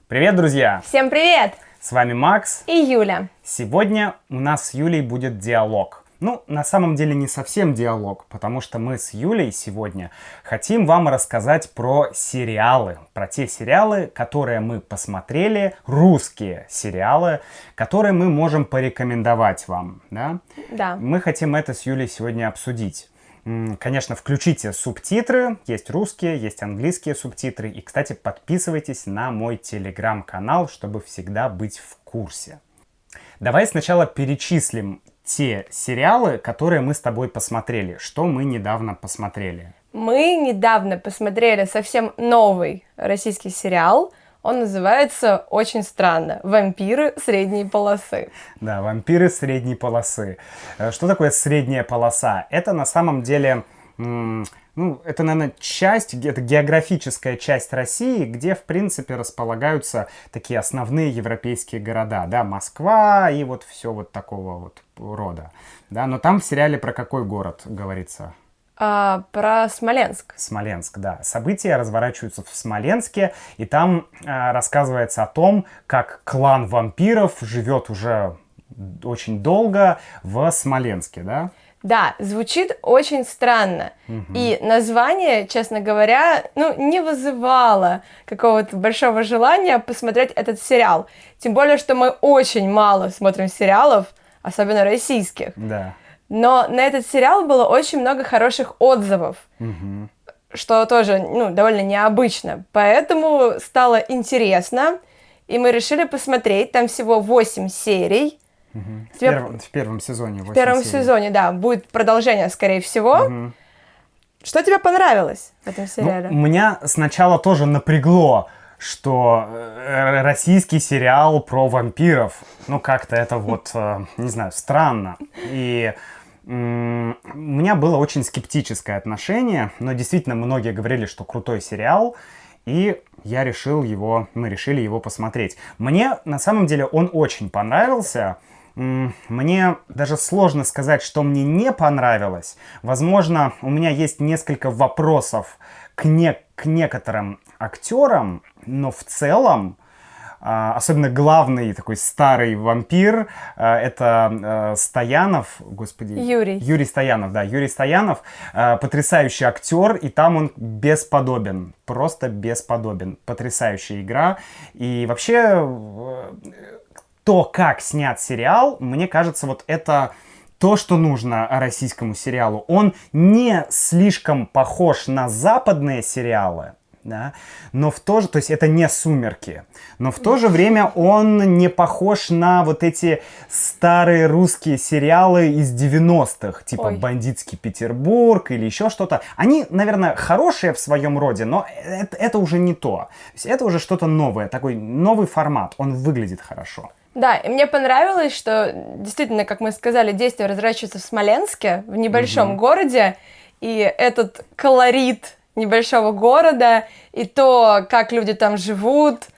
Привет, друзья! Всем привет! С вами Макс и Юля. Сегодня у нас с Юлей будет диалог. Ну, на самом деле не совсем диалог, потому что мы с Юлей сегодня хотим вам рассказать про сериалы. Про те сериалы, которые мы посмотрели, русские сериалы, которые мы можем порекомендовать вам. Да? Да. Мы хотим это с Юлей сегодня обсудить. Конечно, включите субтитры, есть русские, есть английские субтитры. И, кстати, подписывайтесь на мой телеграм-канал, чтобы всегда быть в курсе. Давай сначала перечислим те сериалы, которые мы с тобой посмотрели. Что мы недавно посмотрели? Мы недавно посмотрели совсем новый российский сериал. Он называется очень странно «Вампиры средней полосы». Да, «Вампиры средней полосы». Что такое средняя полоса? Это на самом деле, это, наверное, это географическая часть России, где, в принципе, располагаются такие основные европейские города. Да, Москва и вот все вот такого вот рода. Да, но там в сериале про какой город говорится? Про Смоленск. Смоленск, да. События разворачиваются в Смоленске, и там рассказывается о том, как клан вампиров живет уже очень долго в Смоленске, да? Да, звучит очень странно. И название, честно говоря, не вызывало какого-то большого желания посмотреть этот сериал. Тем более, что мы очень мало смотрим сериалов, особенно российских. Да. Но на этот сериал было очень много хороших отзывов, что тоже, довольно необычно. Поэтому стало интересно, и мы решили посмотреть. Там всего 8 серий. В первом сезоне 8 В первом серий. сезоне, да, будет продолжение, скорее всего. Что тебе понравилось в этом сериале? Меня сначала тоже напрягло, что российский сериал про вампиров, как-то это вот, не знаю, странно. И у меня было очень скептическое отношение, но действительно многие говорили, что крутой сериал, и мы решили его посмотреть. Мне, на самом деле, он очень понравился. Мне даже сложно сказать, что мне не понравилось. Возможно, у меня есть несколько вопросов к некоторым актерам, но в целом, особенно главный такой старый вампир, это Стоянов, господи... Юрий Стоянов, да, Юрий Стоянов, потрясающий актер, и там он бесподобен, просто бесподобен, потрясающая игра, и вообще то, как снят сериал, мне кажется, вот это то, что нужно российскому сериалу. Он не слишком похож на западные сериалы, да, то есть это не «Сумерки», но в то же время он не похож на вот эти старые русские сериалы из 90-х, типа «Бандитский Петербург» или еще что-то. Они, наверное, хорошие в своем роде, но это уже не то. То есть это уже что-то новое, такой новый формат, он выглядит хорошо. Да, и мне понравилось, что действительно, как мы сказали, действие разворачивается в Смоленске, в небольшом городе, и этот колорит небольшого города, и то, как люди там живут,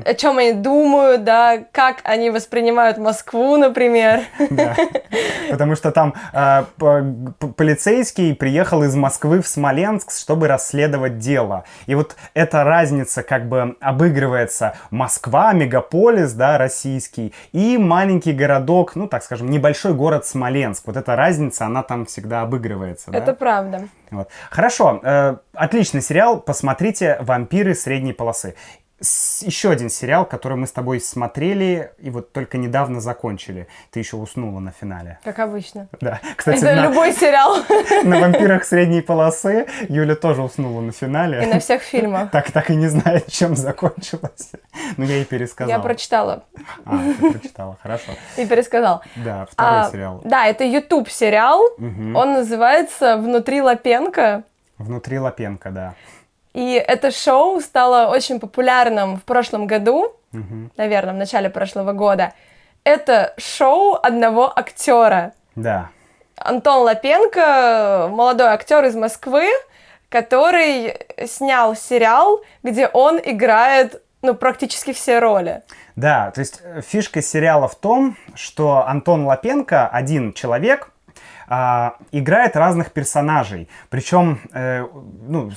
о чем они думают, да, как они воспринимают Москву, например. Да. Потому что там полицейский приехал из Москвы в Смоленск, чтобы расследовать дело. И вот эта разница как бы обыгрывается: Москва, мегаполис, да, российский, и маленький городок, так скажем, небольшой город Смоленск. Вот эта разница, она там всегда обыгрывается. Это да? правда. Вот. Хорошо, отличный сериал, посмотрите «Вампиры средней полосы». Еще один сериал, который мы с тобой смотрели и вот только недавно закончили. Ты еще уснула на финале. Как обычно. Да. Кстати, это любой сериал. На «Вампирах средней полосы» Юля тоже уснула на финале. И на всех фильмах. Так и не знает, чем закончилось. Но я ей пересказал. Я прочитала. Ты прочитала, хорошо. И пересказал. Да, второй сериал. Да, это YouTube сериал. Он называется «Внутри Лапенко». «Внутри Лапенко», да. И это шоу стало очень популярным в прошлом году, наверное, в начале прошлого года. Это шоу одного актера. Да. Антон Лапенко, молодой актер из Москвы, который снял сериал, где он играет, практически все роли. Да, то есть фишка сериала в том, что Антон Лапенко, один человек, играет разных персонажей. Причем,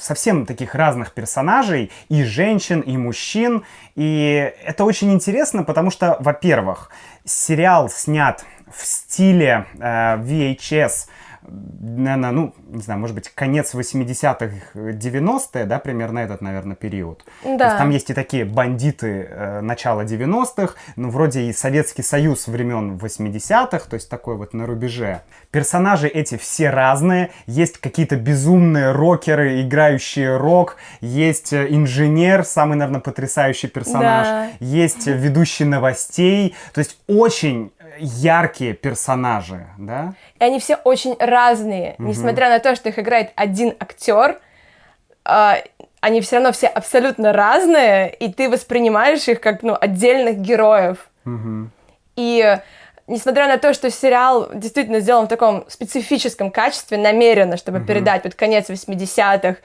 совсем таких разных персонажей, и женщин, и мужчин. И это очень интересно, потому что, во-первых, сериал снят в стиле VHS, наверное, не знаю, может быть, конец 80-х, 90-е, да, примерно этот, наверное, период. Да. То есть там есть и такие бандиты начала 90-х, вроде и Советский Союз времен 80-х, то есть такой вот на рубеже. Персонажи эти все разные, есть какие-то безумные рокеры, играющие рок, есть инженер, самый, наверное, потрясающий персонаж, Да. есть ведущий новостей, то есть очень яркие персонажи, да? И они все очень разные. Несмотря на то, что их играет один актер, они все равно все абсолютно разные, и ты воспринимаешь их как, отдельных героев. И несмотря на то, что сериал действительно сделан в таком специфическом качестве, намеренно, чтобы передать под конец 80-х,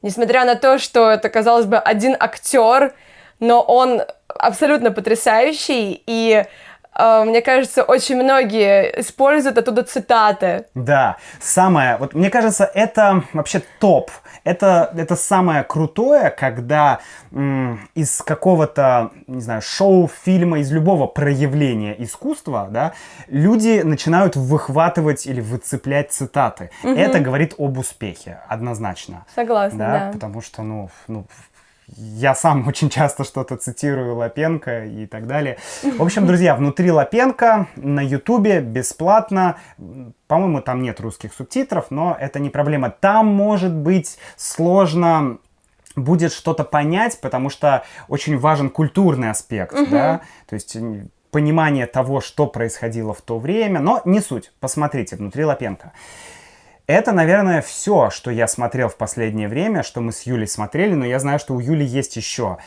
несмотря на то, что это, казалось бы, один актер, но он абсолютно потрясающий, и мне кажется, очень многие используют оттуда цитаты. Да, мне кажется, это вообще топ. Это самое крутое, когда из какого-то, не знаю, шоу, фильма, из любого проявления искусства, да, люди начинают выхватывать или выцеплять цитаты. Это говорит об успехе, однозначно. Согласна, да. Потому что, я сам очень часто что-то цитирую Лапенко и так далее. В общем, друзья, «Внутри Лапенко» на Ютубе бесплатно. По-моему, там нет русских субтитров, но это не проблема. Там, может быть, сложно будет что-то понять, потому что очень важен культурный аспект, да, то есть понимание того, что происходило в то время, но не суть. Посмотрите «Внутри Лапенко». Это, наверное, все, что я смотрел в последнее время, что мы с Юлей смотрели, но я знаю, что у Юли есть еще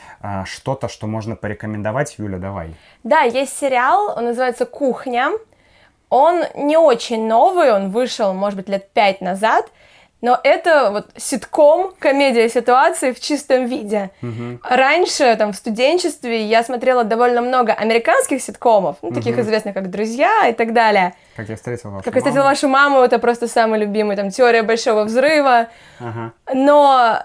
что-то, что можно порекомендовать. Юля, давай. Да, есть сериал, он называется «Кухня». Он не очень новый, он вышел, может быть, лет 5 назад, но это вот ситком, комедия ситуации в чистом виде. Раньше, в студенчестве, я смотрела довольно много американских ситкомов, таких известных, как «Друзья» и так далее. «Как я встретил вашу «Как я встретил вашу маму» — это просто самый любимый, «Теория большого взрыва». Ага. Но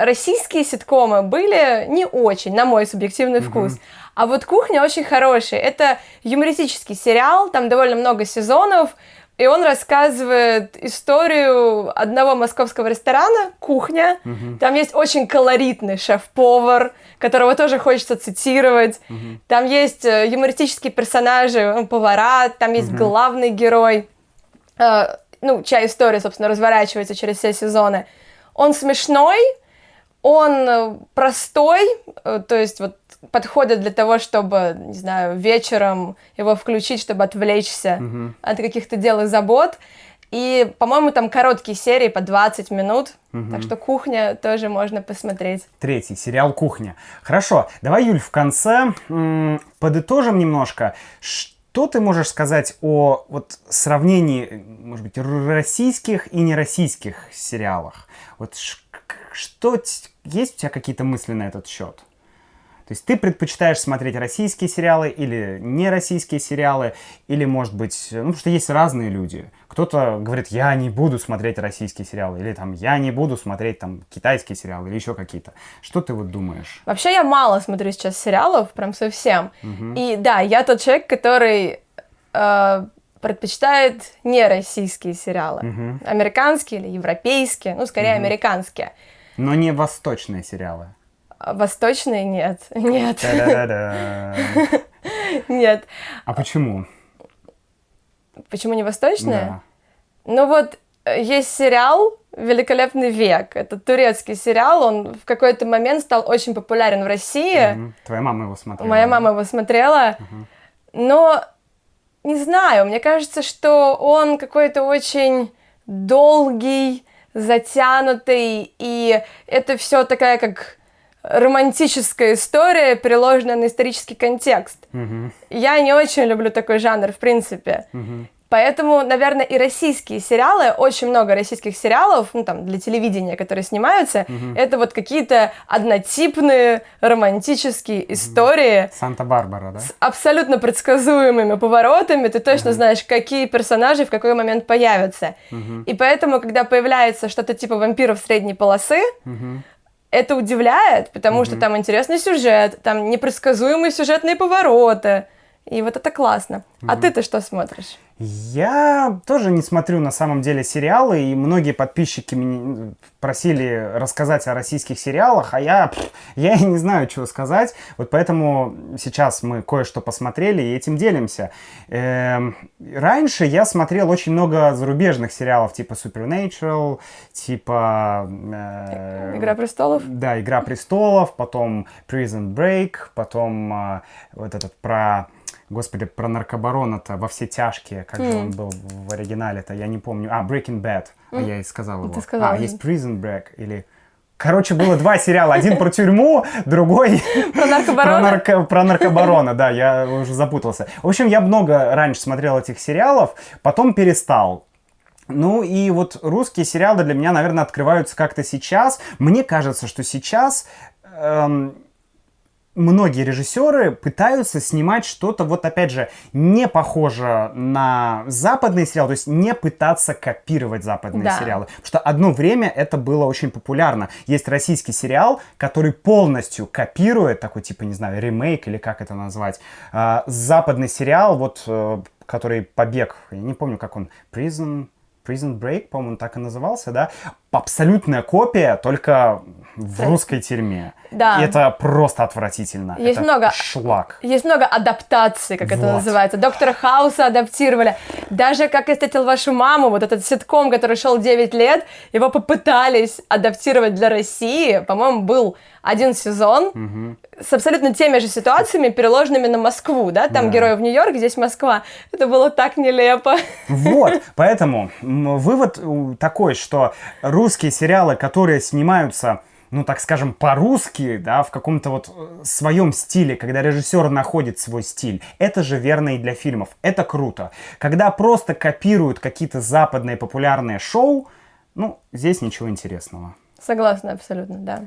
российские ситкомы были не очень, на мой субъективный вкус. А вот «Кухня» очень хороший. Это юмористический сериал, там довольно много сезонов, и он рассказывает историю одного московского ресторана «Кухня». Там есть очень колоритный шеф-повар, которого тоже хочется цитировать. Там есть юмористические персонажи, повара, там есть главный герой, чья история, собственно, разворачивается через все сезоны. Он смешной, он простой, то есть вот подходит для того, чтобы, не знаю, вечером его включить, чтобы отвлечься от каких-то дел и забот. И, по-моему, там короткие серии по 20 минут, так что «Кухня» тоже можно посмотреть. Третий сериал «Кухня». Хорошо, давай, Юль, в конце подытожим немножко. Что ты можешь сказать о сравнении, может быть, российских и нероссийских сериалах? Что есть у тебя какие-то мысли на этот счет? То есть ты предпочитаешь смотреть российские сериалы или нероссийские сериалы, или, может быть, потому что есть разные люди. Кто-то говорит, я не буду смотреть российские сериалы, или я не буду смотреть китайские сериалы, или еще какие-то. Что ты думаешь? Вообще я мало смотрю сейчас сериалов, прям совсем. И да, я тот человек, который предпочитает нероссийские сериалы. Американские или европейские, скорее американские. Но не восточные сериалы. Восточные нет. Нет. Та-да-да-да. Нет. А почему? Почему не восточные? Да. Есть сериал «Великолепный век». Это турецкий сериал, он в какой-то момент стал очень популярен в России. Твоя мама его смотрела? Моя мама его смотрела. Но, не знаю, мне кажется, что он какой-то очень долгий, затянутый, и это все такая как романтическая история, переложенная на исторический контекст. Я не очень люблю такой жанр, в принципе. Поэтому, наверное, и российские сериалы, очень много российских сериалов, ну, там, для телевидения, которые снимаются, это вот какие-то однотипные романтические истории. Санта-Барбара, да? С абсолютно предсказуемыми поворотами. Ты точно знаешь, какие персонажи в какой момент появятся. И поэтому, когда появляется что-то типа «Вампиров средней полосы», это удивляет, потому что там интересный сюжет, там непредсказуемые сюжетные повороты. И вот это классно. А ты-то что смотришь? Я тоже не смотрю на самом деле сериалы, и многие подписчики меня просили рассказать о российских сериалах, а я и не знаю, что сказать. Вот поэтому сейчас мы кое-что посмотрели и этим делимся. Раньше я смотрел очень много зарубежных сериалов, типа Supernatural, типа... «Игра престолов»? Да, «Игра престолов», потом Prison Break, потом вот этот про... Господи, про наркобарона-то «Во все тяжкие», как же он был в оригинале-то, я не помню. Breaking Bad, я и сказал его. Ты сказал. Есть Prison Break, или... Короче, было два сериала, один про тюрьму, другой Про наркобарона? про наркобарона, да, я уже запутался. В общем, я много раньше смотрел этих сериалов, потом перестал. Ну и вот русские сериалы для меня, наверное, открываются как-то сейчас. Мне кажется, что сейчас... Многие режиссеры пытаются снимать что-то, вот опять же, не похоже на западные сериалы, то есть не пытаться копировать западные сериалы. Потому что одно время это было очень популярно. Есть российский сериал, который полностью копирует, такой типа, не знаю, ремейк или как это назвать, западный сериал, вот, который «Побег», я не помню, как он, Prison Break, по-моему, так и назывался, да? Абсолютная копия, только в русской тюрьме. Да. И это просто отвратительно. Есть это много, шлак. Есть много адаптаций, как это Вот. называется. «Доктора Хауса» адаптировали. Даже «Как я встретил вашу маму», вот этот ситком, который шел 9 лет, его попытались адаптировать для России. По-моему, был один сезон с абсолютно теми же ситуациями, переложенными на Москву, да? Там герои в Нью-Йорк, здесь Москва. Это было так нелепо. Вот, поэтому вывод такой, что русские сериалы, которые снимаются, ну, так скажем, по-русски, да, в каком-то вот своем стиле, когда режиссер находит свой стиль, это же верно и для фильмов. Это круто. Когда просто копируют какие-то западные популярные шоу, ну, здесь ничего интересного. Согласна, абсолютно, да.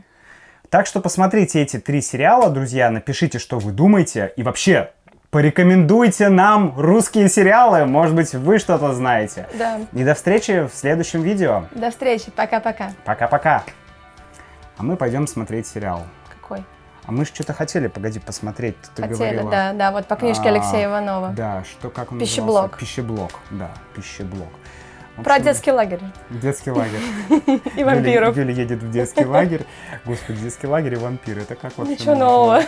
Так что посмотрите эти 3 сериала, друзья, напишите, что вы думаете, и вообще порекомендуйте нам русские сериалы, может быть, вы что-то знаете. Да. И до встречи в следующем видео. До встречи, пока-пока. Пока-пока. А мы пойдем смотреть сериал. Какой? А мы же что-то хотели, погоди, посмотреть. Ты Хотели, говорила. да, вот по книжке Алексея Иванова. Да, что, как он «Пищеблок». назывался? Пищеблок, да, пищеблок. В Про общем, детский лагерь детский лагерь. и вампиров. Юля едет в детский лагерь. Господи, детский лагерь и вампиры. Это как вообще? Ничего нового.